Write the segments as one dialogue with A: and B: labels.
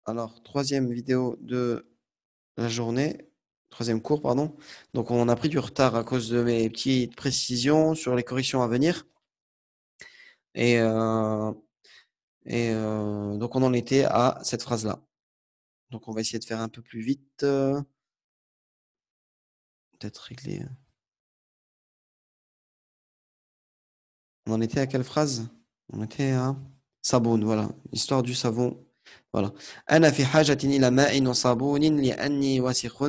A: Alors, troisième vidéo de la journée, troisième cours, pardon. Donc, on a pris du retard à cause de mes petites précisions sur les corrections à venir. Et, euh, donc, on en était à cette phrase-là. Donc, on va essayer de faire un peu plus vite. Peut-être régler. On en était à quelle phrase? On était à Saboun, voilà. Histoire du savon. Voilà. أنا في حاجة إلى ماء وصابون لأني وسخ.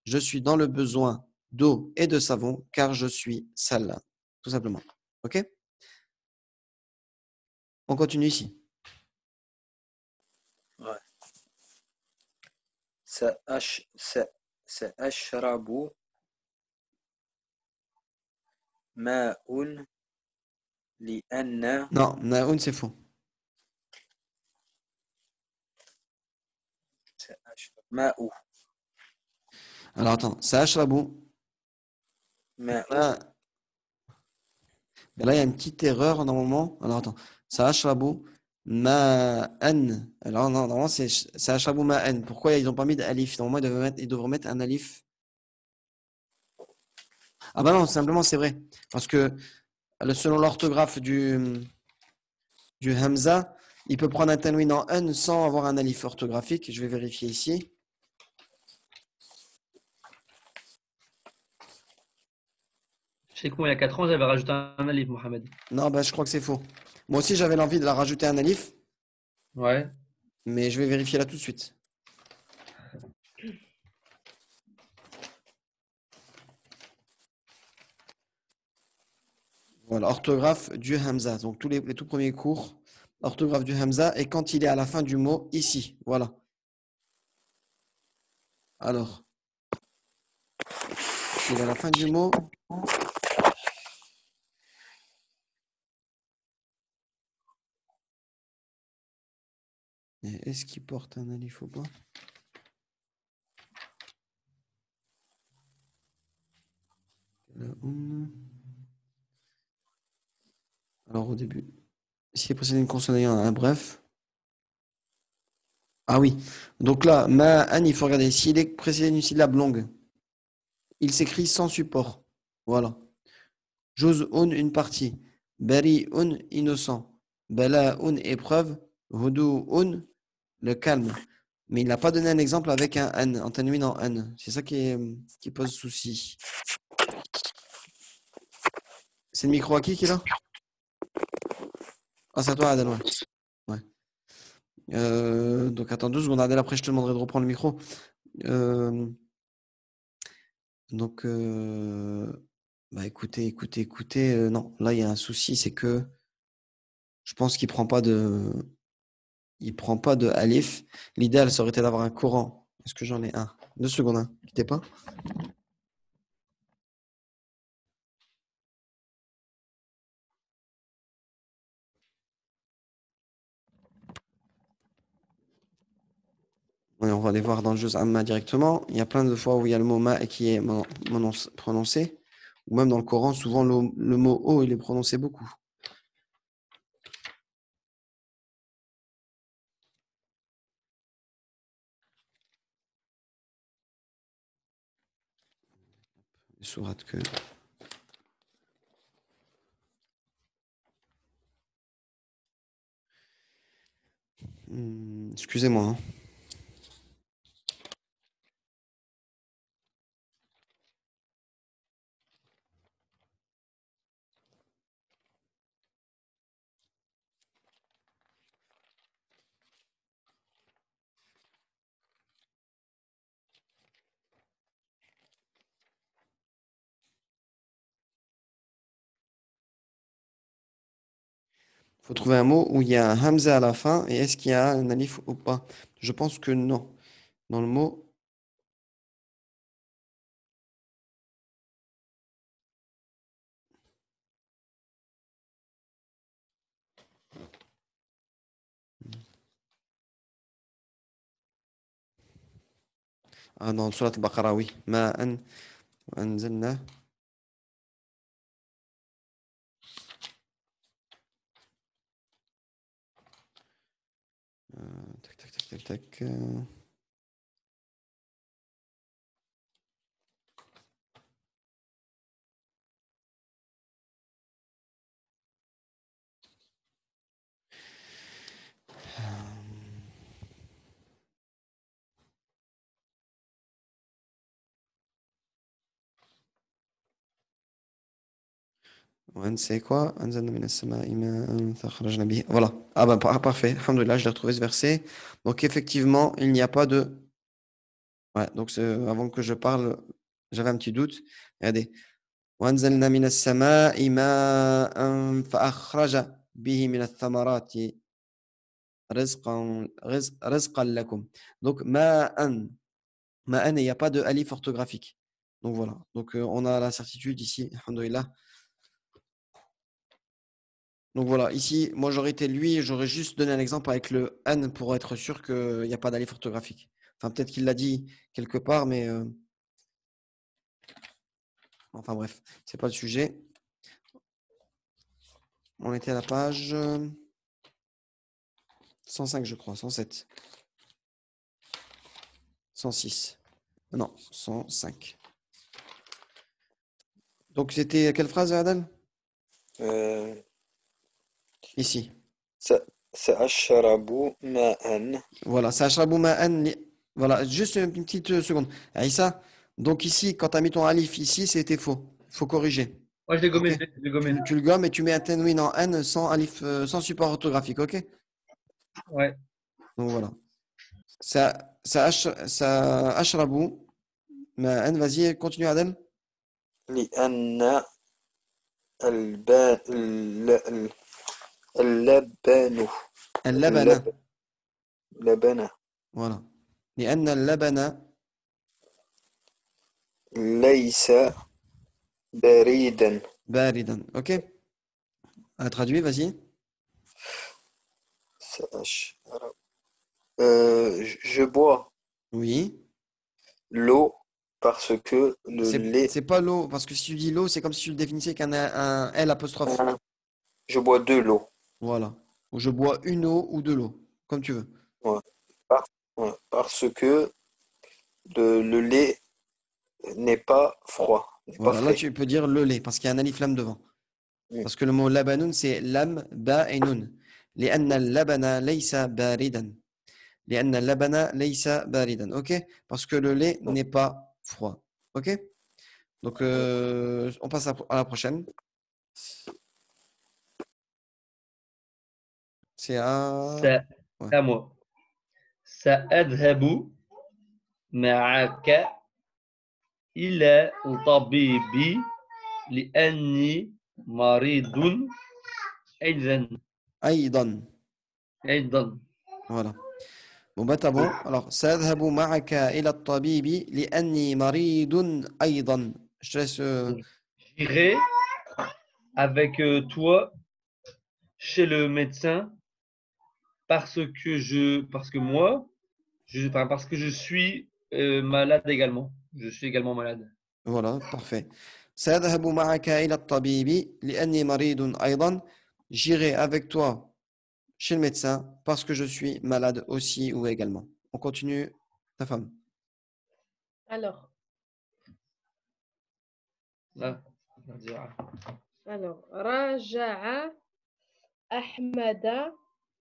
A: Je suis dans le besoin d'eau et de savon car je suis sale. Tout simplement. OK? On continue ici.
B: Ouais. سأشرب ماء لأن
A: Non, Naoun, c'est faux.
B: سأشرب ماء
A: Alors attends. Sa'ashrabu
B: ماء
A: ma. Là, il y a une petite erreur normalement. Alors attends. Sa'ashrabu ma'an. Alors non, normalement, c'est Sa'ashrabu ma'an. Pourquoi ils n'ont pas mis d'alif? Normalement, ils devraient mettre un alif. Ah bah non, simplement c'est vrai. Parce que selon l'orthographe du Hamza, il peut prendre un tanwin en un sans avoir un alif orthographique. Je vais vérifier ici.
C: Je sais que moi, il y a 4 ans, j'avais rajouté un alif, Mohamed.
A: Non, bah je crois que c'est faux. Moi aussi, j'avais l'envie de la rajouter un alif,
C: Ouais.
A: mais je vais vérifier là tout de suite. Voilà, orthographe du Hamza. Donc tous les tout premiers cours, orthographe du Hamza, et quand il est à la fin du mot, ici. Voilà. Alors, il est à la fin du mot. Est-ce qu'il porte un alif ou pas? Alors au début, s'il est précédé d'une consonne ayant un bref. Ah oui. Donc là, ma'an, il faut regarder. S'il est précédé d'une syllabe longue, il s'écrit sans support. Voilà. Juz'un, une partie. Bari'un, innocent. Bala'un, épreuve. Hudu'un, le calme. Mais il n'a pas donné un exemple avec un an, en tanwin en an. C'est ça qui pose souci. C'est le micro à qui est là? Ah, c'est à toi, Adel, ouais. Ouais. Donc attends 2 secondes, Adel, après je te demanderai de reprendre le micro. Euh, donc, bah écoutez, non, là il y a un souci, c'est que je pense il prend pas de alif. L'idéal, ça aurait été d'avoir un Coran. Est-ce que j'en ai un? 2 secondes, hein. Quittez pas. Ouais, on va aller voir dans le jeu Amma directement. Il y a plein de fois où il y a le mot ma qui est prononcé. Ou même dans le Coran, souvent le mot o, il est prononcé beaucoup. Sourate que. Excusez-moi, hein. Il faut trouver un mot où il y a un hamza à la fin et est-ce qu'il y a un alif ou pas? Je pense que non. Dans le mot. Ah, dans Surat al-Baqarah, oui. Ma'an anzalna. Tac. C'est quoi? Voilà. Ah ben parfait. Alhamdoulilah, je l'ai retrouvé ce verset. Donc effectivement, il n'y a pas de. Ouais, donc avant que je parle, j'avais un petit doute. Regardez. وأنزلنا من السماء ماء فأخرج به من الثمرات رزقا لكم. Donc ماء, il n'y a pas de alif orthographique. Donc voilà. Donc on a la certitude ici. Alhamdoulilah. Donc voilà, ici, moi j'aurais été lui, j'aurais juste donné un exemple avec le an pour être sûr qu'il n'y a pas d'alif orthographique. Enfin, peut-être qu'il l'a dit quelque part, mais enfin bref, c'est pas le sujet. On était à la page 105, je crois, 107, 106. Non, 105. Donc c'était quelle phrase, Adal?
B: Euh,
A: Ici.
B: سأشرب ماء.
A: Voilà, Sa'ashrabu ma'an Voilà, juste une petite seconde. Aïssa, donc ici, quand tu as mis ton alif ici, c'était faux. Il faut corriger.
C: Moi, je l'ai gommé,
A: Ok?
C: je l'ai gommé.
A: Tu le gommes et tu mets un tanwin en n sans alif, sans support orthographique, ok?
C: Ouais.
A: Donc voilà. Ça ashrabu ma'an, vas-y, continue Adel.
B: لأن اللبن
A: اللبن.
B: اللب- لبن
A: Voilà. لأن اللبن
B: ليس باردا.
A: باردا. Ok? À traduire, vas-y.
B: سأشرب je bois
A: Oui.
B: l'eau parce que le lait.
A: C'est pas l'eau, parce que si tu dis l'eau, c'est comme si tu le définissais avec un L apostrophe.
B: Je bois de l'eau.
A: Voilà. Ou je bois une eau ou de l'eau, comme tu veux.
B: Ouais. Ouais. Parce que le lait n'est pas froid, n'est pas
A: Voilà, là
B: frais.
A: tu peux dire le lait, parce qu'il y a un alif lam devant.
B: Mm.
A: Parce que le mot labanoun, c'est lam, ba et nun. لأن اللبن ليس باردا. لأن اللبن ليس باردا. Ok? Parce que le lait n'est pas froid. Ok? Donc, on passe à la prochaine. C'est à.
C: Ça,
A: Ouais.
C: à moi. سأذهب معك إلى الطبيب لأني مريض أيضا.
A: أيضا.
C: أيضا.
A: Voilà. Bon, bah, t'as bon. Alors, سأذهب معك إلى الطبيب لأني مريض أيضا. Je te laisse.
C: J'irai avec toi chez le médecin parce que moi, parce que je suis malade également. Je suis également malade.
A: Voilà, parfait. سأذهب معك إلى الطبيب لأني مريض أيضا. J'irai avec toi chez le médecin parce que je suis malade aussi ou également. On continue. Ta femme.
D: Alors,
C: Là.
D: Raja'a Ahmada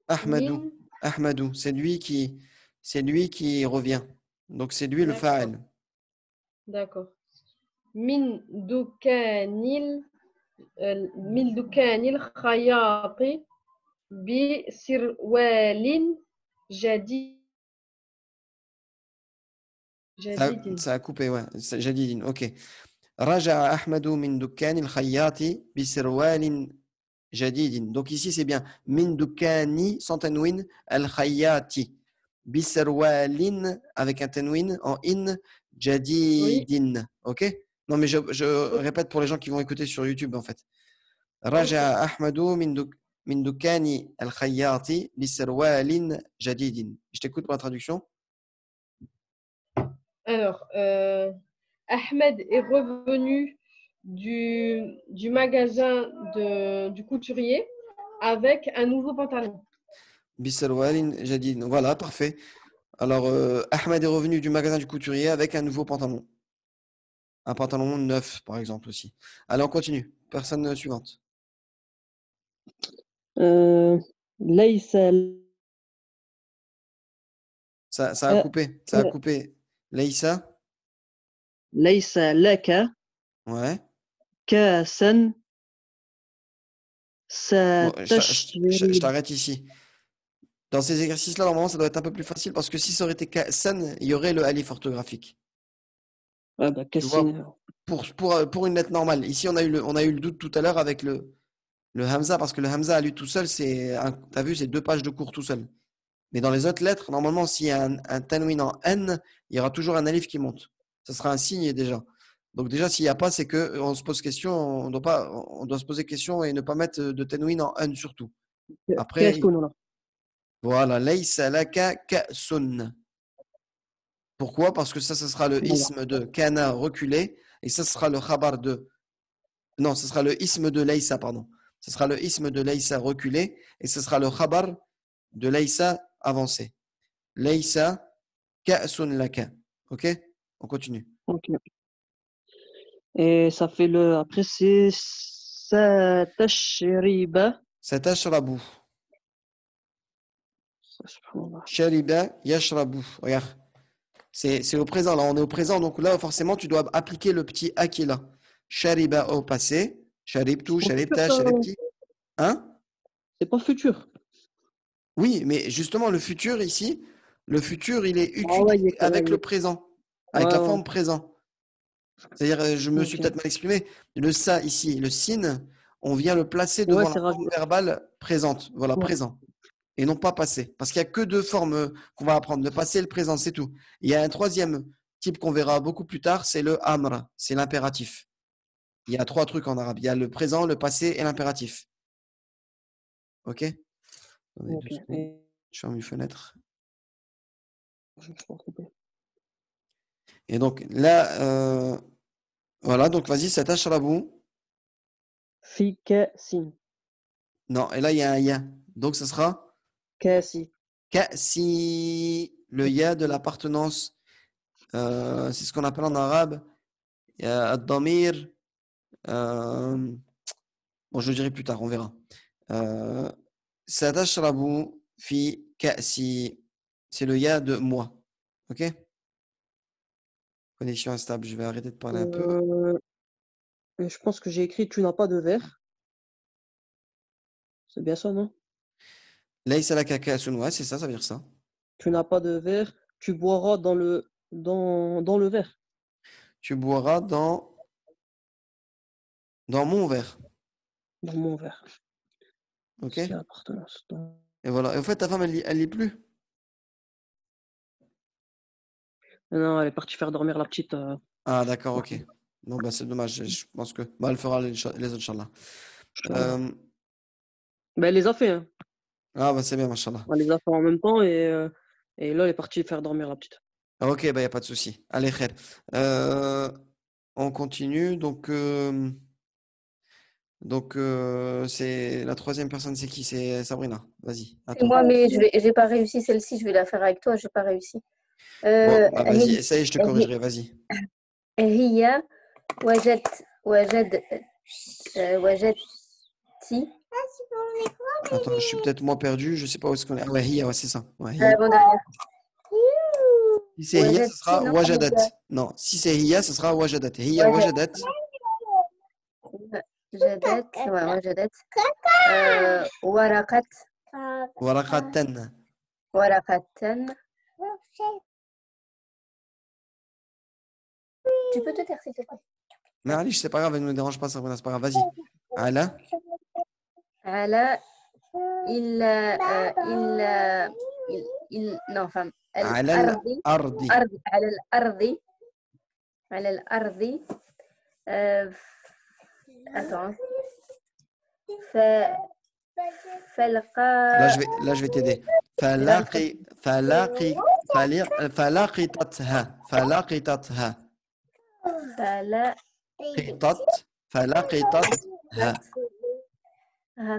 A: Ahmadou.
D: min.
A: Ahmadou, c'est lui qui revient. Donc c'est lui le
D: D'accord,
A: fa'il.
D: d'accord. Min dukanil khayati bi sirwalin jadidin.
A: Ça a coupé, ouais. Jadidin, ok. رجع أحمد من دكان الخياط بسروال جديد. Donc ici c'est bien من دكان sans tanwin الخياط بسروال avec un tanwin en in
D: Oui,
A: جديد. Ok? Non mais je
D: ok.
A: répète pour les gens qui vont écouter sur YouTube en fait. رجع أحمد من دكان الخياط بسروال جديد. Je t'écoute pour la traduction.
D: Alors, Ahmed est revenu du magasin du couturier avec un nouveau pantalon.
A: Bissalwalin jadid. Voilà, parfait. Alors, Ahmed est revenu du magasin du couturier avec un nouveau pantalon. Un pantalon neuf, par exemple, aussi. Allez, on continue. Personne suivante.
E: ليس
A: Ça a coupé. Ça a coupé. Leïssa?
E: ليس لك
A: Ouais.
E: كاسا
A: Bon, je
E: ستشتري.
A: t'arrête ici. Dans ces exercices-là, normalement, ça doit être un peu plus facile parce que si ça aurait été san, il y aurait le alif orthographique.
E: Ah bah,
A: Tu vois,
E: كاسين.
A: pour une lettre normale. Ici, on a eu le doute tout à l'heure avec le Hamza parce que le Hamza à lui tout seul, t'as vu, c'est 2 pages de cours tout seul. Mais dans les autres lettres, normalement, s'il y a un tanwin en N, il y aura toujours un alif qui monte. Ça sera un signe déjà. Donc déjà, s'il n'y a pas, c'est qu'on se pose question, on doit se poser question et ne pas mettre de tanwin en N surtout. Après,
E: كيسكن هنا.
A: voilà, laysa laka ka'sun. Pourquoi? Parce que ça sera le
E: Voilà.
A: isme de kana reculé et ça sera le khabar de. Non, ce sera le isme de laysa, pardon. Ce sera le isme de laysa reculé et ce sera le khabar de laysa avancé. Laysa ka'sun laka. Ok? On continue.
E: Ok. Et ça fait le. Après, c'est ستشرب.
A: Satashrabu.
E: Subhanallah.
A: Shariba yashrabu. Regarde. C'est au présent, là. On est au présent. Donc là, forcément, tu dois appliquer le petit a qui est là. Shariba au passé. Sharibtu,
E: Futur,
A: sharibta,
E: ça,
A: sharibti. Hein?
E: c'est pas futur.
A: Oui, mais justement, le futur ici, le futur, il est
E: Ah ouais,
A: utilisé avec le présent, avec
E: ouais,
A: la
E: ouais.
A: forme présent. C'est-à-dire, je me suis
E: Ok.
A: peut-être mal exprimé, le ça ici, le sin, on vient le placer
E: Ouais,
A: devant la
E: c'est
A: forme
E: rajouté.
A: verbale présente, voilà,
E: Ouais.
A: présent, et non pas passé. Parce qu'il n'y a que 2 formes qu'on va apprendre, le passé et le présent, c'est tout. Il y a un troisième type qu'on verra beaucoup plus tard, c'est le amr, c'est l'impératif. Il y a 3 trucs en arabe, il y a le présent, le passé et l'impératif. Ok? Attendez 2
E: Ok.
A: secondes, je ferme une fenêtre.
E: Je me suis pas trompé.
A: Et donc là, voilà, donc vas-y, ça tâche la boue.
E: في كأس.
A: Non, et là, il y a un ya. Donc, ce sera
E: كاسي.
A: si le ya de l'appartenance. C'est ce qu'on appelle en arabe ad-damir. euh, Bon, je le dirai plus tard, on verra. Satashrabu fi ka'si. C'est le ya de moi. Ok? Connexion instable. Je vais arrêter de parler un peu.
E: Et je pense que j'ai écrit tu n'as pas de verre. C'est bien ça, non?
A: Laysa laka ka'sun. Ouais, c'est ça, ça veut dire ça.
E: Tu n'as pas de verre. Tu boiras dans le verre.
A: Tu boiras dans mon verre.
E: Dans mon verre.
A: Ok?
E: C'est l'appartenance.
A: Et voilà. Et en fait, ta femme, elle lit plus.
E: Non, elle est partie faire dormir la petite.
A: Ah, d'accord, ok. Non, bah, c'est dommage. Je pense que bah, elle fera les autres, Inch'Allah.
E: Ben, elle les a fait, hein.
A: Ah, bah, c'est bien, Machallah.
E: Elle les a fait en même temps et là, elle est partie faire dormir la petite.
A: Ah, ok, bah, il n'y a pas de souci. Allez, khair. On continue. Donc c'est la troisième personne, c'est qui? C'est Sabrina. Vas-y, à
F: C'est
A: toi.
F: moi, mais j'ai pas réussi celle-ci, je vais la faire avec toi, j'ai pas réussi.
A: Bon, bah, vas-y,
F: هي
A: essaye, je te corrigerai. Vas-y.
F: هي وجدتي
A: Attends, je suis peut-être moi perdu. Je sais pas où est-ce qu'on est. Ah, ouais, hiya, ouais, c'est ça. Ouais, hiya.
F: avant-dernière.
A: Si c'est hiya, ce
F: وجدتي
A: sera
F: non
A: wajadat.
F: هي
A: Non, si c'est hiya, ce sera wajadat. Hiya wajadat.
F: وجدت وجدت ورقة
A: Waraqatan.
F: ورقة. Tu peux te taire s'il te plaît.
A: Mais allez, c'est pas grave, elle ne me dérange pas, Sabrina, c'est pas grave. Vas-y. Ala.
F: على non enfin
A: على
F: الأرض
A: الأرض.
F: على الأرض على الأرض attends
A: Là, je vais t'aider. فلاقتتها. فلقتتها.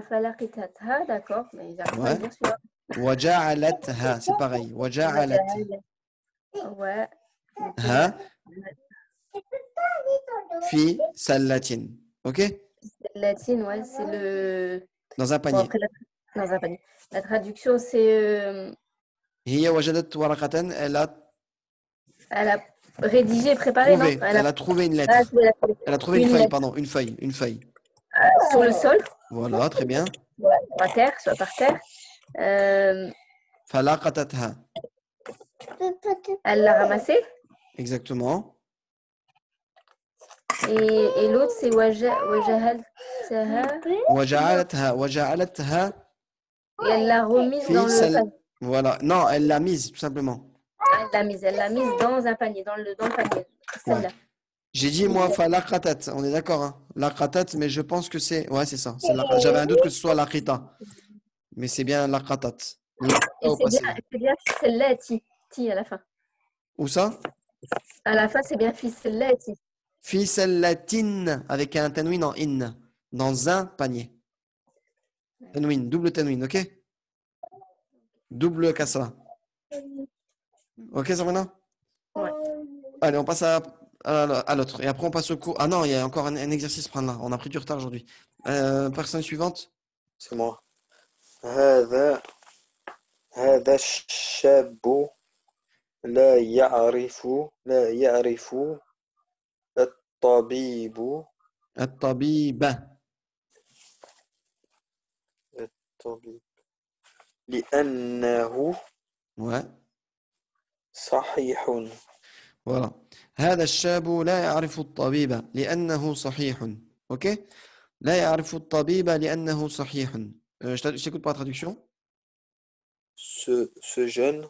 F: فلقيتها d'accord mais j'arrive pas à
A: Ouais.
F: le dire celui-là
A: وجعلتها, c'est pareil. وجعلتها
F: Ouais.
A: في سلة. Ok?
F: Latine, ouais, c'est le.
A: Dans un
F: Bon,
A: panier.
F: après, dans un panier. La traduction, c'est.
A: هي وجدت ورقة,
F: Elle a rédigé, préparé, non?
A: elle a trouvé une
F: Ah,
A: lettre.
F: oui, elle a trouvé.
A: Elle a trouvé une
F: Une
A: feuille,
F: lettre.
A: pardon, une feuille.
F: Sur le sol,
A: Voilà, très bien.
F: soit par terre.
A: فلقطتها.
F: Elle l'a ramassée.
A: Exactement.
F: Et l'autre, c'est Wajahaltaha.
A: وجعلتها
F: Et elle l'a remise
A: في
F: dans le panier.
A: Voilà. Non, elle l'a mise, tout simplement.
F: Elle l'a mise dans un panier, dans le panier. Celle-là.
A: J'ai dit, moi, falaqatat. On est d'accord, hein? Laqatat, mais je pense que c'est. Ouais, c'est ça. J'avais un doute que ce soit laqita. Mais c'est bien laqatat.
F: Et c'est bien Fisellati, ti à la fin.
A: Où ça?
F: À la fin, c'est bien Fisellati.
A: Fi sallatin, avec un tanwin en in. Dans un panier. Tanwin, double tanwin, ok? Double kasra. Ok, Sabrina?
F: Ouais.
A: Allez, on passe à l'autre. Et après, on passe au cours. Ah non, il y a encore un exercice à prendre là. On a pris du retard aujourd'hui. Personne suivante?
B: C'est moi. هذا الشاب لا يعرف الطبيب
A: الطبيبة.
B: لأنه
A: Ouais.
B: صحيح.
A: Voilà. هذا الشاب لا يعرف الطبيب لأنه صحيح. Ok? لا يعرف الطبيب لأنه صحيح. Je t'écoute pour la traduction.
B: Ce jeune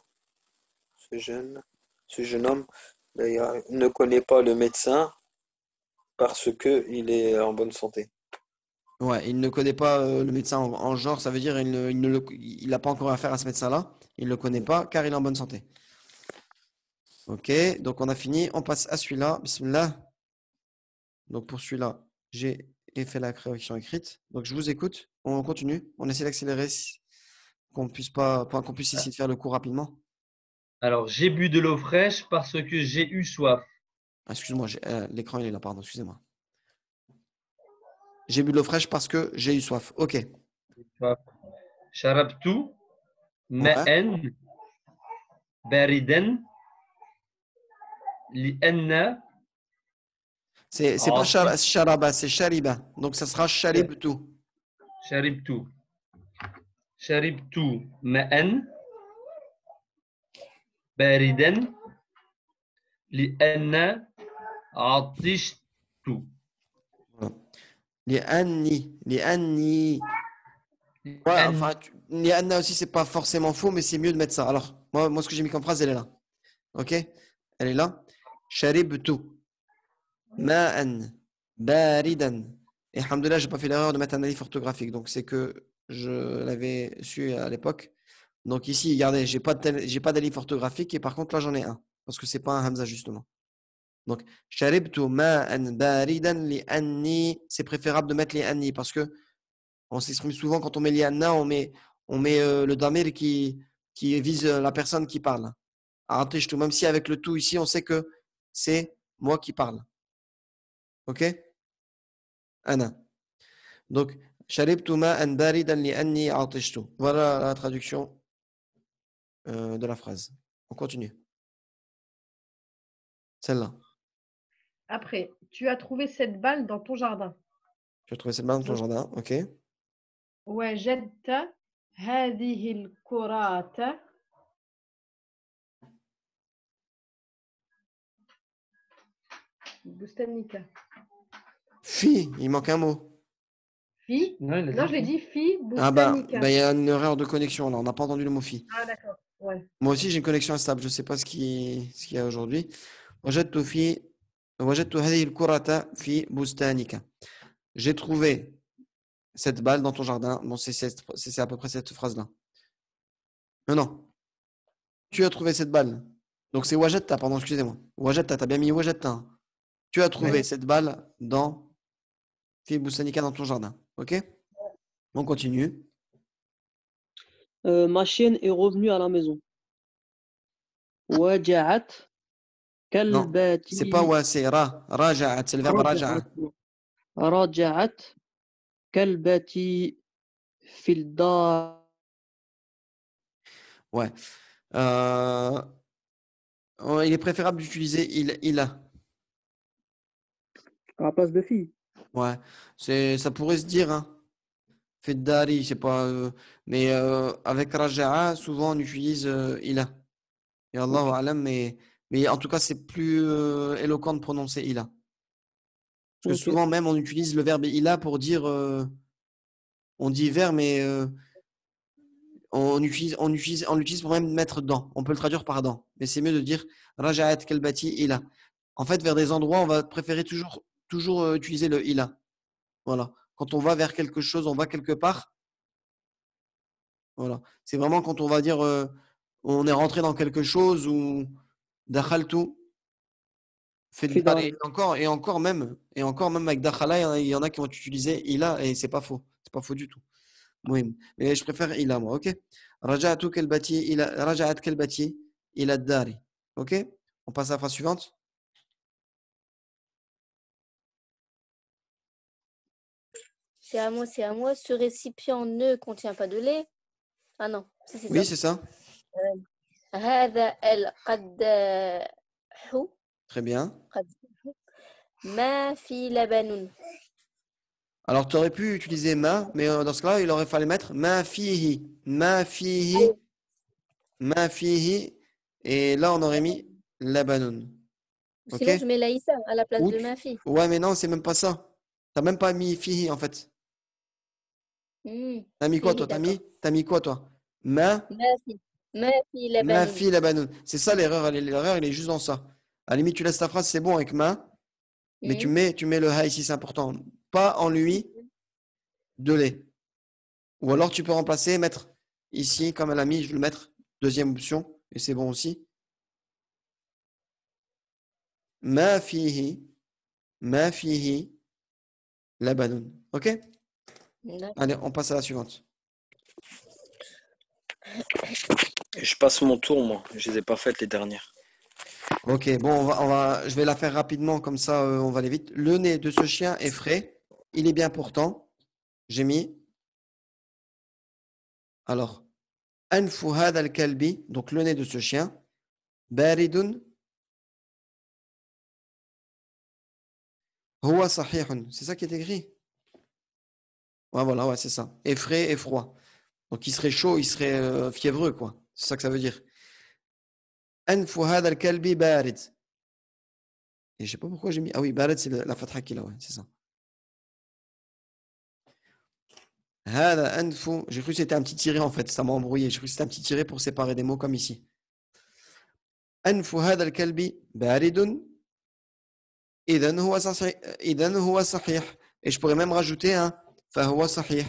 B: homme ne connaît pas le médecin parce que il est en bonne santé.
A: Ouais, il ne connaît pas le médecin en genre, ça veut dire il n'a pas encore affaire à ce médecin-là. Il ne le connaît pas car il est en bonne santé. Ok, donc on a fini. On passe à celui-là. Bismillah. Donc pour celui-là, j'ai fait la correction écrite. Donc je vous écoute. On continue. On essaie d'accélérer qu'on puisse essayer de faire le cours rapidement.
C: Alors, j'ai bu de l'eau fraîche parce que j'ai eu soif.
A: Ah, excuse-moi, l'écran il est là, pardon, excusez-moi. J'ai bu de l'eau fraîche parce que j'ai eu soif. Ok.
C: شربت ماء باردا لأن
A: C'est pas
C: عاصف
A: sharaba, c'est shariba. Donc ça sera sharibtu.
C: شربت ماء باردا لأن عطشت.
A: Li'anni. Ouais, enfin, li'anna aussi, c'est pas forcément faux, mais c'est mieux de mettre ça. Alors, moi ce que j'ai mis comme phrase, elle est là. Ok? Elle est là. Sharibtu. Ma'an. Baridan. Et alhamdoulilah, j'ai pas fait l'erreur de mettre un alif orthographique. Donc, c'est que je l'avais su à l'époque. Donc, ici, regardez, j'ai pas d'alif orthographique et par contre, là, j'en ai un. Parce que c'est pas un hamza, justement. Donc, sharibtu ma'an baridan li'anni. C'est préférable de mettre li'anni parce que on s'exprime souvent quand on met li'anna, on met le damir qui vise la personne qui parle. Atishtu, même si avec le tout ici, on sait que c'est moi qui parle. Ok? Ana. Donc, sharibtu ma'an baridan li'anni atishtu. Voilà la traduction de la phrase. On continue. Celle-là.
D: Après, tu as trouvé cette balle dans ton jardin.
A: Tu as trouvé cette balle dans ton jardin. Ok.
D: وجدت هذه الكرات بستانك.
A: Fi, il manque un mot.
D: Fi?
C: Non,
D: Non, je l'ai dit fi
A: Ah ben,
D: بستانك.
A: il y a une erreur de connexion là. On n'a pas entendu le mot fi.
D: Ah, d'accord. Ouais.
A: Moi aussi, j'ai une connexion instable. Je ne sais pas ce qu'il y a aujourd'hui. وجدت هذه الكرة في بستانك. J'ai trouvé cette balle dans ton jardin. Bon, c'est à peu près cette phrase-là. Non. Tu as trouvé cette balle. Donc c'est wajadta, pardon, excusez-moi. Wajadta, t'as bien mis wajadta. Hein. Tu as trouvé cette balle dans fi bustanika, dans ton jardin. Ok? On continue.
E: Ma chienne est revenue à la maison. وجعت
A: Non, c'est pas
E: كلبتي
A: wa, c'est ra. Raja'at, c'est le verbe raja'a.
E: رجعت رجعت كلبتي في الدار
A: Ouais. Euh, il est préférable d'utiliser il a.
E: à la place de fille.
A: Ouais. Ça pourrait se dire, hein. Feddari, c'est pas. Mais avec raja'a, souvent on utilise il a. Et Allahu
E: Ok.
A: alam, mais en tout cas, c'est plus éloquent de prononcer il a. Parce que
E: Ok.
A: souvent même, on utilise le verbe il a pour dire. On dit vers, mais on l'utilise pour même mettre dans. On peut le traduire par dans. Mais c'est mieux de dire Raja'at kalbati ila. En fait, vers des endroits, on va préférer toujours utiliser le ila. Voilà. Quand on va vers quelque chose, on va quelque part. Voilà. C'est vraiment quand on va dire on est rentré dans quelque chose ou dakhaltu fait
E: في
A: dar. Et
E: داري.
A: encore même avec dakhala, il y en a qui vont utiliser ila et c'est pas faux. C'est pas faux du tout. مهم. Mais je préfère ila moi, ok? رجعت كلبتي إلى الدار. Ok? On passe à la phrase suivante.
F: C'est à moi, c'est à moi. Ce récipient ne contient pas de lait. Ah non, si c'est
A: Oui,
F: ça.
A: c'est ça.
F: هذا القداح
A: Très bien.
F: ما في لبن.
A: Alors, tu aurais pu utiliser ma, mais dans ce cas-là, il aurait fallu mettre ma fihi. Ma fihi. Ma fihi. Et là, on aurait mis labanun. Ok?
F: Sinon, je mets Laïssa à la place
A: Ou
F: de ma fille.
A: Ouais, mais non, c'est même pas ça. T'as même pas mis fihi en fait. T'as mis quoi,
F: Fihi,
A: toi?
F: d'accord.
A: T'as mis quoi, toi? Ma.
F: ما في
A: Ma
F: لبن.
A: fille la banoune. C'est ça l'erreur. L'erreur, elle est juste dans ça. À la limite, tu laisses ta phrase, c'est bon avec ma, mais tu mets le ha ici, c'est important. Pas en lui de lait. Ou alors tu peux remplacer, mettre ici, comme elle a mis, je vais le mettre, deuxième option, et c'est bon aussi. Ma fihi, ma fihi la banoune. Ok?
F: D'accord.
A: Allez, on passe à la suivante.
B: Je passe mon tour, moi. Je les ai pas faites les dernières.
A: Ok, bon, je vais la faire rapidement, comme ça, on va aller vite. Le nez de ce chien est frais. Il est bien portant. J'ai mis. Alors, Anfu hada al-kalbi, donc le nez de ce chien. Baridun, huwa sahihun. C'est ça qui est écrit. Ouais, voilà, ouais, c'est ça. Et frais et froid. Donc, il serait chaud, il serait fiévreux, quoi. C'est ça que ça veut dire. Anfu hada al-kalbi barid. Et je sais pas pourquoi j'ai mis. Ah oui, barid, c'est la fatha qu'il a, ouais, c'est ça. Hada anfu. J'ai cru que c'était un petit tiré, en fait. Ça m'a embrouillé. J'ai cru que c'était un petit tiré pour séparer des mots comme ici. Anfu hada al-kalbi baridun. إذن هو صحيح. إذن هو صحيح. Et je pourrais même rajouter un فهو صحيح.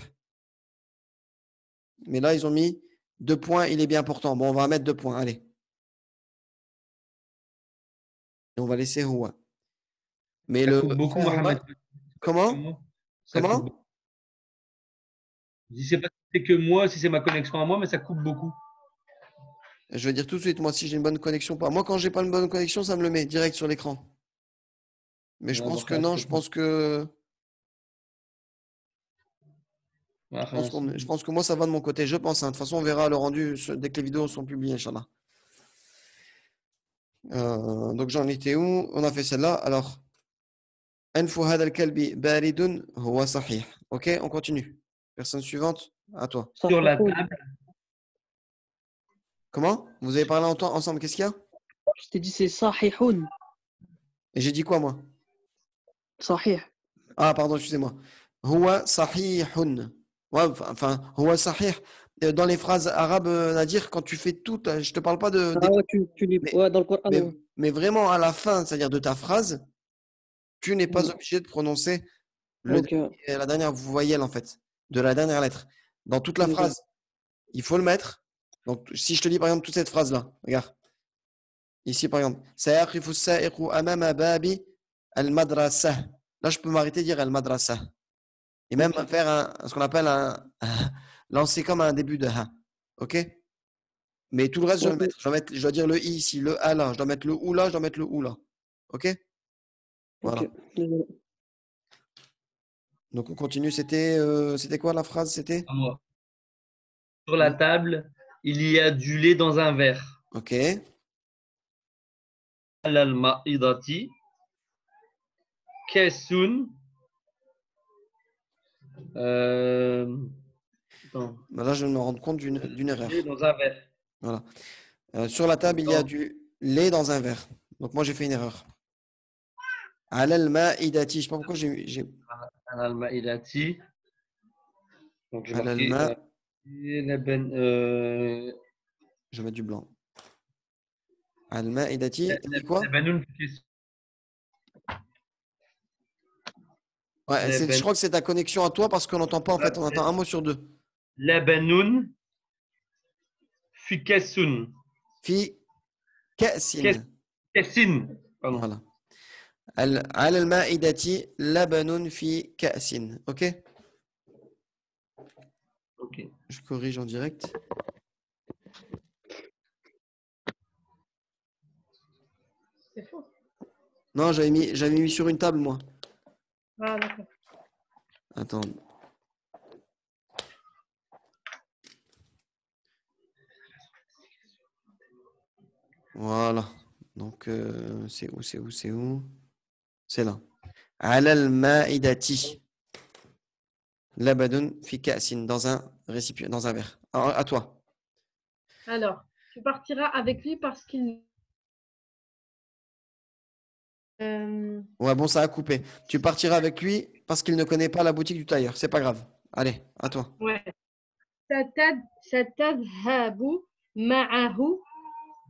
A: Mais là, ils ont mis 2 points, il est bien portant. Bon, on va mettre 2 points, allez. Et on va laisser huwa. Mais
C: Ça
A: le
C: coupe beaucoup,
A: vrai
C: Mohamed.
A: huwa, comment?
C: Ça coupe
A: Comment?
C: beaucoup. Je sais pas si c'est que moi, si c'est ma connexion à moi, mais ça coupe beaucoup.
A: Je vais dire tout de suite, moi, si j'ai une bonne connexion ou pas. Moi, quand j'ai pas une bonne connexion, ça me le met direct sur l'écran. Mais je
C: On va
A: pense
C: voir
A: que
C: ça,
A: non,
C: peut-être.
A: je pense que moi, ça va de mon côté. Je pense, hein. De toute façon, on verra le rendu dès que les vidéos sont publiées, Inch'Allah. Donc, j'en étais où? On a fait celle-là. Alors, أنف هذا الكلب بارد هو صحيح. Ok, on continue. Personne suivante, à toi.
C: Sur la
E: صحيحون.
C: table,
A: Comment? Vous avez parlé ensemble, qu'est-ce qu'il y a?
E: Je t'ai dit c'est صحيحون.
A: Et j'ai dit quoi, moi?
E: صحيح.
A: Ah, pardon, excusez-moi. Huwa sahihun. Ouais, enfin, huwa sahih. Dans les phrases arabes, Nadir, quand tu fais tout, je te parle pas
E: Ah ouais, tu lis.
A: mais,
E: Ouais, dans le Coran,
A: mais,
E: ouais.
A: mais vraiment à la fin, c'est-à-dire de ta phrase, tu n'es pas obligé de prononcer
E: Ok.
A: la dernière voyelle, en fait, de la dernière lettre. Dans toute la
E: Ok.
A: phrase, il faut le mettre. Donc, si je te lis, par exemple, toute cette phrase-là, regarde. Ici, par exemple, سيقف السائق أمام باب المدرسة. Là, je peux m'arrêter et dire al-madrasa. Et même
E: Ok.
A: faire ce qu'on appelle lancer comme un début de ha. OK? Mais tout le reste, je dois le
E: Ok.
A: mettre. Je dois dire le i ici, le a là. Je dois mettre le ou là, je dois mettre le ou là. OK? Voilà.
E: Ok. Désolé.
A: Donc on continue. C'était quoi la phrase? C'était?
C: À moi. Sur la table, il y a du lait dans un verre.
A: OK.
C: على المائدة كاس attends,
A: Bah, là, je me rends compte d'une erreur.
C: lait dans un verre.
A: Voilà. Sur la table, il y a
C: Non.
A: du lait dans un verre. Donc moi, j'ai fait une erreur. على المائدة. Je sais pas pourquoi j'ai
C: على المائدة. Donc j'ai
A: على
C: marqué
A: الماء.
C: لبن
A: Je vais mettre du blanc. على المائدة. T'as dit quoi?
C: لبن في كاس.
A: Ouais, je
C: لبن
A: crois que c'est ta connexion à toi parce qu'on n'entend pas en fait. On entend un mot sur deux.
C: لبن في كاس.
A: في كأس.
C: كاس. Pardon.
A: Voilà. على المائدة لبن في كأس. OK?
C: Ok.
A: Je corrige en direct.
D: C'est faux.
A: Non, j'avais mis sur une table, moi.
D: Ah, d'accord.
A: Attends. Voilà. Donc, c'est où? C'est là. على المائدة لبن في كأس. Dans un récipient, dans un verre. Alors, à toi.
D: Alors, tu partiras avec lui parce qu'il.
A: Ouais, bon, ça a coupé. Tu partiras avec lui parce qu'il ne connaît pas la boutique du tailleur. C'est pas grave. Allez, à toi.
D: Ouais. ستذهب معه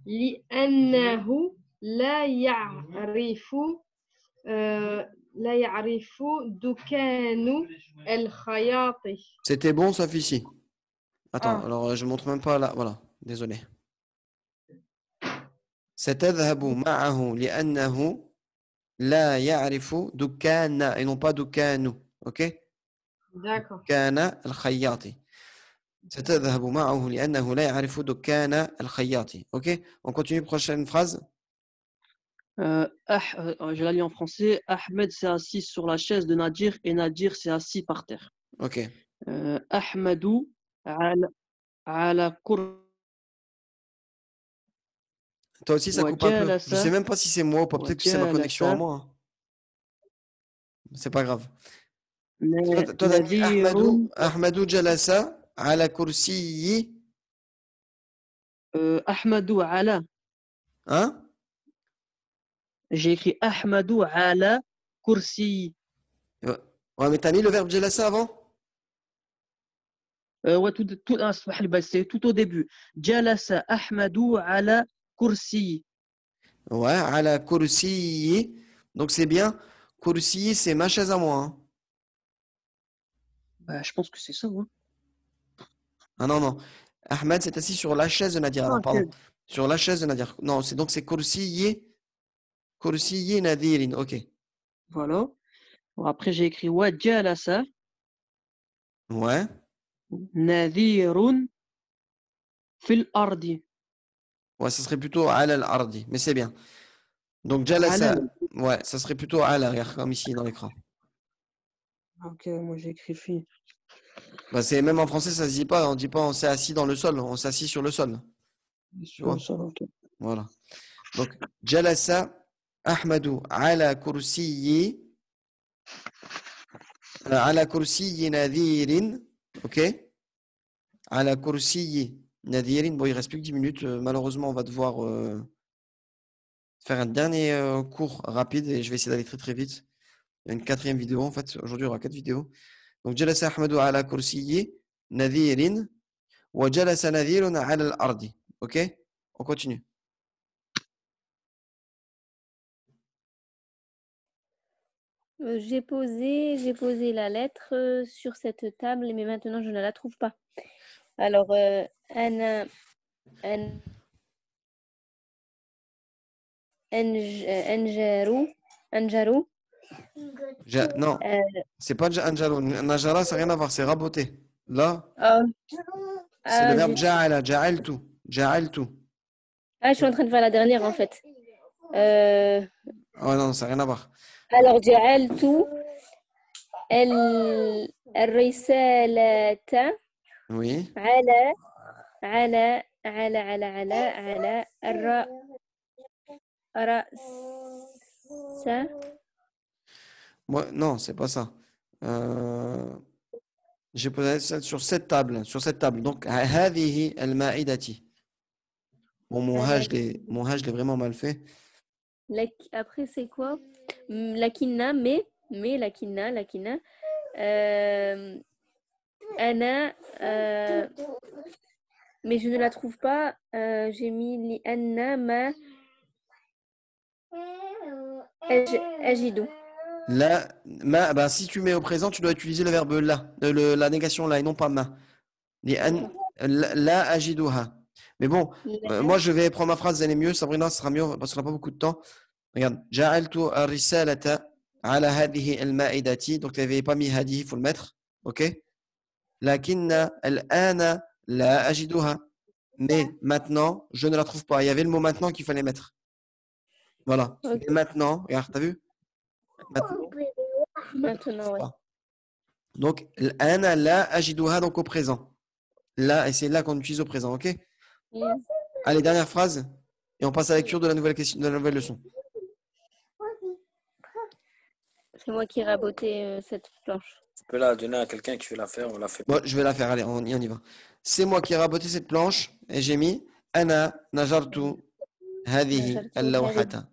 D: لأنه لا يعرف دكان الخياط.
A: C'était bon, sauf ici. Attends,
D: Ah.
A: alors je montre même pas là. Voilà, désolé. ستذهب معه لأنه لا يعرف دكان et non pas دكان. OK?
D: D'accord.
A: دكان الخياط. ستذهب معه لأنه لا يعرف دكان الخياط. OK? On continue, prochaine phrase.
E: Je la lis en français. Ahmed s'est assis sur la chaise de Nadir et Nadir s'est assis par terre.
A: OK.
E: Ahmadou ala kur
A: Toi aussi, ça coupe un peu. Je sais
E: وجلس
A: même pas si c'est moi ou pas. Peut-être que c'est ma connexion à
E: وجلس
A: moi. C'est pas grave. Toi, t'as dit
E: نذير.
A: Ahmadou jalasa ala kursiyi.
E: Ahmadou ala.
A: Hein?
E: J'ai écrit Ahmadou ala kursi.
A: Ouais, mais t'as mis le verbe jalasa avant?
E: Ouais, c'est tout au début. Jalasa Ahmadou ala kursi.
A: Ouais, ala kursiyi. Donc c'est bien. Kursiyi, c'est ma chaise à moi. Hein.
E: Bah, je pense que c'est ça. Hein.
A: Ah non, non. Ahmed s'est assis sur la chaise de Nadir. Alors, pardon. Sur la chaise de Nadir. Non, c'est kursiyi. Kursiyi nadirin. OK.
E: Voilà. Bon, après, j'ai écrit wa jalasa
A: Ouais.
E: nadirun fil ardi.
A: Ouais, ça serait plutôt ala al-ardi. Mais c'est bien. Donc, jalasa.
E: Ala.
A: Ouais, ça serait plutôt ala, regarde, comme ici dans l'écran.
E: Ok, moi j'ai écrit fi.
A: Bah, c'est même en français, ça se dit pas. On dit pas on s'est assis dans le sol. On s'assit sur le sol. Tu vois?
E: Ça, ok.
A: Voilà. Donc, jalasa Ahmadou ala kursiyi nadirin. OK? Ala kursiyi nadirin. Bon, il reste plus que 10 minutes. Malheureusement, on va devoir faire un dernier cours rapide et je vais essayer d'aller très très vite. Il y a une quatrième vidéo en fait. Aujourd'hui, il y aura 4 vidéos. Donc, jalasa Ahmadou ala kursiyi nadirin wa jalasa nadirun ala al-ardi. OK? On continue.
F: J'ai posé la lettre sur cette table, mais maintenant je ne la trouve pas. Alors, أنا أنجروا
A: Non, c'est pas Anjalo. Najara, ça n'a rien à voir, c'est raboté. Là, C'est le
F: Ah,
A: verbe ja'ala, ja'altu, ja'altu.
F: je suis en train de faire la dernière en fait. Euh,
A: Oh non, ça n'a rien à voir.
F: alors, جعلت الرسالة
A: Oui.
F: على على رأس
A: Moi, non, c'est pas ça. J'ai posé ça sur cette table, sur cette table. Donc, هذه المائدة. Bon, mon H, je l'ai vraiment mal fait.
F: Après, c'est quoi? Lakina, mais lakina. Anna, mais je ne la trouve pas. J'ai mis li Anna ma Ajidou.
A: Là, bah, si tu mets au présent, tu dois utiliser le verbe là, la négation là, et non pas ma. La ajiduha. Mais bon, moi je vais prendre ma phrase, elle est mieux. Sabrina, ce sera mieux parce qu'on n'a pas beaucoup de temps. Regarde. Ja'altu ar-risalata ala hadhihi al-ma'idati. Donc tu n'avais pas mis hadihi, il faut le mettre. Ok? Lakinna al-ana la ajiduha. Mais maintenant, je ne la trouve pas. Il y avait le mot maintenant qu'il fallait mettre. Voilà.
F: Ok.
A: Et maintenant, regarde, t'as vu?
F: Maintenant, ouais.
A: Donc, al-ana la ajiduha, donc au présent. Là, et c'est là qu'on utilise au présent, ok?
F: Yes.
A: Allez, dernière phrase, et on passe à la lecture de la nouvelle question, de la nouvelle leçon.
F: C'est moi qui ai raboté cette planche.
B: Tu peux la donner à quelqu'un qui veut la faire, on la fait.
A: Bon, je vais la faire, allez, on y va. C'est moi qui ai raboté cette planche, et j'ai mis Ana najartu hadihi al-lawhata.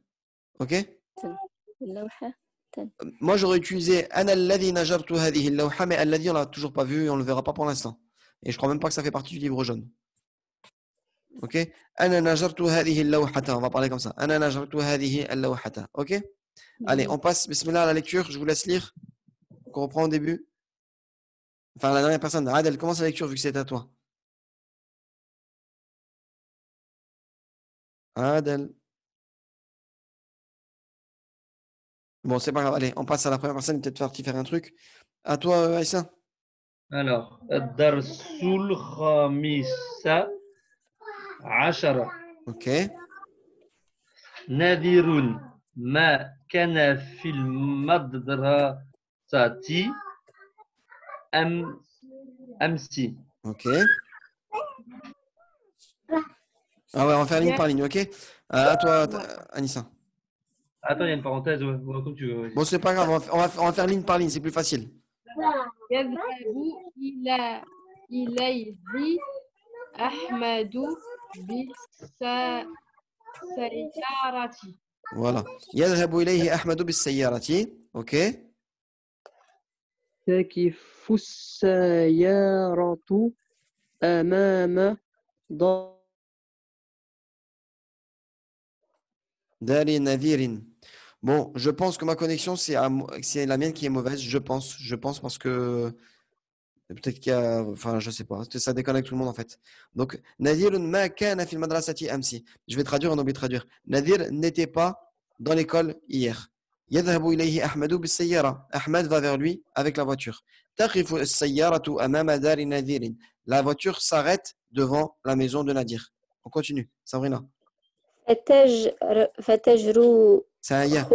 A: Ok?
F: اللوحة.
A: Moi, j'aurais utilisé Ana alladhi najartu hadihi al-lawha, mais alladhi, on l'a toujours pas vu et on le verra pas pour l'instant. Et je crois même pas que ça fait partie du livre jaune. Ok? Ana najartu hadihi al-lawhata. On va parler comme ça. Ana najartu hadihi al-lawhata. Ok? Allez, on passe, bismillah, à la lecture. Je vous laisse lire. On reprend au début. Enfin, la dernière personne. Adel, commence la lecture vu que c'est à toi. Adel. Bon, c'est pas grave. Allez, on passe à la première personne. Peut-être parti faire un truc. À toi, Aïssa.
C: Alors, الدرس الخامس عشر
A: Ok.
C: نذير ما كان في المدرسة أمس.
A: Ok. Ah ouais, on va faire ligne par ligne, ok? À toi, Anissa.
C: Attends, il y a une parenthèse, ouais, comme tu veux. Ouais.
A: Bon, c'est pas grave. On va faire ligne par ligne. C'est plus facile.
D: يذهب إليه أحمد بالسيارة.
A: Voilà. يذهب إليه أحمد بالسيارة. Ok.
E: تقف السيارة أمام
A: Dari Nadirin. Bon, je pense que ma connexion, c'est la mienne qui est mauvaise. Je pense parce que peut-être qu'il y a, enfin, je sais pas, ça déconne avec tout le monde en fait. Donc, Nadirun ma kana fil madrasati amsi. Je vais traduire, on oublie de traduire. Nadir n'était pas dans l'école hier. Yadhabu ilayhi Ahmadu bis-sayyara. Ahmad va vers lui avec la voiture. Taqifu as-sayyaratu amama dari Nadirin. La voiture s'arrête devant la maison de Nadir. On continue. Sabrina.
F: فتجرو
A: Saya.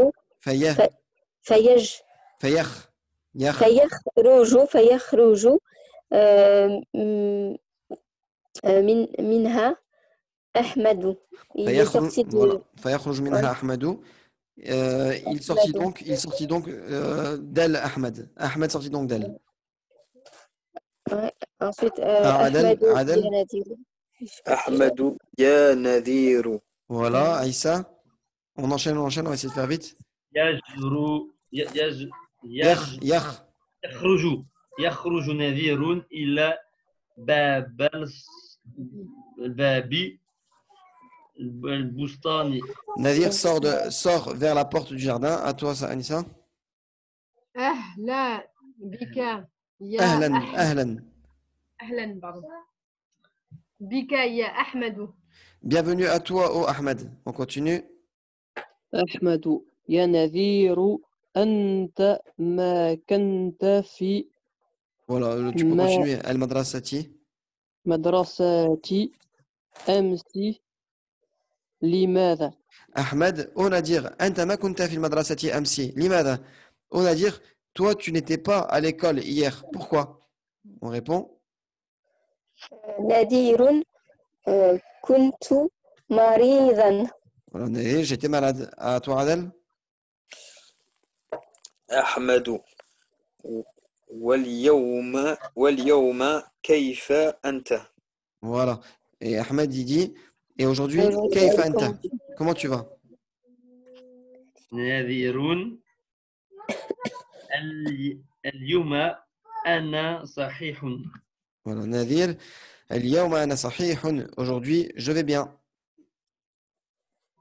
A: Fayah.
F: فيخرج
A: Yach.
F: فيخرج منها أحمد. Il est sorti de
A: فيخرج منها أحمد. Il sortit donc d'elle Ahmed. Ahmed sortit donc d'elle.
F: Ouais. Ensuite,
A: Adel,
F: أحمد
A: Adel.
F: يا نذير.
B: Ahmadou ya Nadhiru.
A: Voilà, Aïssa. On enchaîne, on va essayer de faire vite. Yach.
C: يخرج نذير إلى باب البستان.
A: Nadir sort vers la porte du jardin. À toi, ça, Anissa.
D: أهلا بك يا
A: Ahlan,
D: أحمد.
A: ahlan.
D: أهلا بك يا أحمد.
A: Bienvenue à toi, oh Ahmed. On continue.
E: أحمد يا نذير أنت ما كنت في
A: Voilà, tu peux
E: ما
A: continuer. Al-Madrasati.
E: مدرستي أمس لماذا؟
A: Ahmed, on a dire أنت ما كنت في المدرسة أمس. لماذا? On a dire toi tu n'étais pas à l'école hier. Pourquoi? On répond
F: نذير كنت مريضا.
A: voilà, j'étais malade. À toi Adel?
B: أحمد واليوم كيف أنت؟
A: Voilà. Et Ahmed il dit et aujourd'hui
F: Aujourd'hui,
A: كيف
F: comment
A: أنت? Comment tu vas?
C: نذير اليوم أنا صحيح.
A: Voilà. Nadir. اليوم أنا صحيح. Aujourd'hui je vais bien.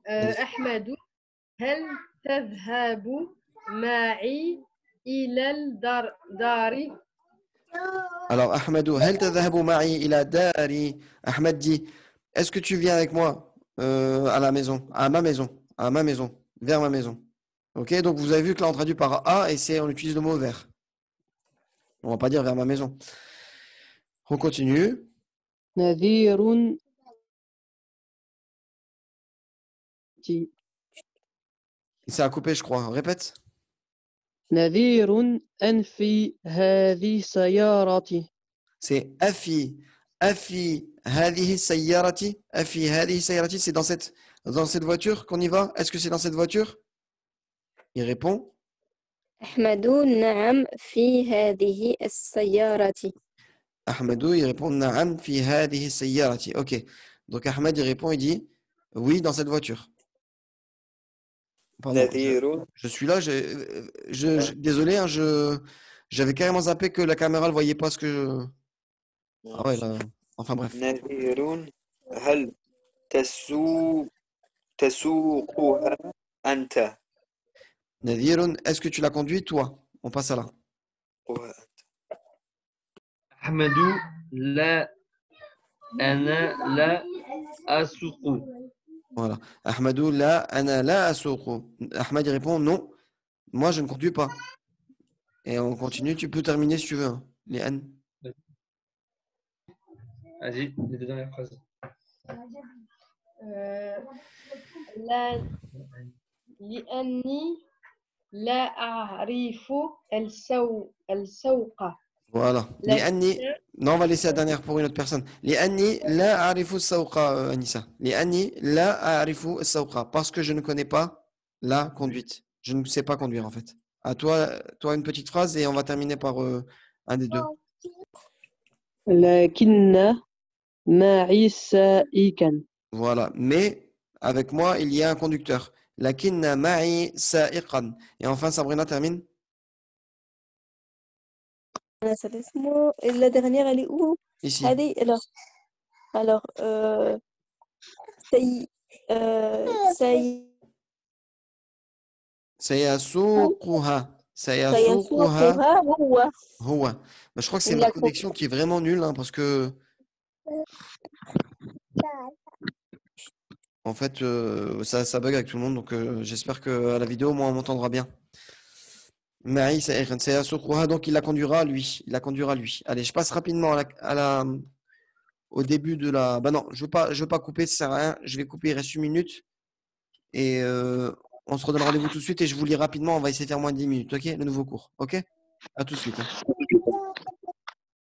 D: أحمد هل تذهب معي إلى الدار؟
A: Alors Ahmedou, هل تذهب معي إلى داري? Ahmed dit est-ce que tu viens avec moi à la maison, à ma maison, vers ma maison. Ok, donc vous avez vu que là on traduit par A et on utilise le mot vers. On va pas dire vers ma maison. On continue.
E: نذير
A: Ça a coupé, je crois. Répète.
E: نذير أنفي هذه سيارتي.
A: C'est Afi. Afi هذه سيارتي. Afi هذه سيارتي. C'est dans cette voiture qu'on y va. Est-ce que c'est dans cette voiture? Il répond.
F: أحمد نعم في هذه السيارة.
A: Ahmedou, il répond Na'am fi hadhihi sayyarati. Ok. Donc Ahmed, il répond, il dit oui, dans cette voiture. Pardon,
B: نذير
A: je suis là, désolé, hein, j'avais carrément zappé que la caméra ne voyait pas ce que je. Ah ouais, là. Enfin bref.
B: نذير هل تسوقها أنت؟
A: Nadirun, est-ce que tu l'as conduit, toi? On passe à là.
C: أحمد لا أنا لا أسوق.
A: Voilà. Ahmadou, la, ana, la, asuqu. Ahmed, il répond non, moi je ne conduis pas. Et on continue, tu peux terminer si tu veux. Hein. Les N.
C: Vas-y, les deux dernières phrases.
D: لا لأني لا أعرف السوق.
A: Voilà. Les Anni. Non, on va laisser la dernière pour une autre personne. Les Anni, la arifu sawqa, Anissa. Les Anni, la arifu sawqa. Parce que je ne connais pas la conduite. Je ne sais pas conduire, en fait. À toi, une petite phrase et on va terminer par un des deux.
E: لكن معي سائقا.
A: Voilà. Mais, avec moi, il y a un conducteur. Lakinna ma'i sa'iqan. Et enfin, Sabrina termine.
F: La dernière, elle est où?
A: Ici.
F: Allez, alors
A: Sayasuquha.
F: سيسوقها هو.
A: Huwa. Bah, je crois que c'est
F: Il
A: ma
F: a
A: connexion qui est vraiment nulle, hein, parce que en fait, ça bug avec tout le monde, donc j'espère que à la vidéo, moi, on m'entendra bien. Maï, donc il la conduira lui. Il la conduira lui. Allez, je passe rapidement au début de la. Bah non, je veux pas couper, ça sert à rien. Je vais couper, il reste une minute. Et on se redonne rendez-vous tout de suite et je vous lis rapidement. On va essayer de faire moins de 10 minutes, ok? Le nouveau cours, ok? À tout de suite. Hein.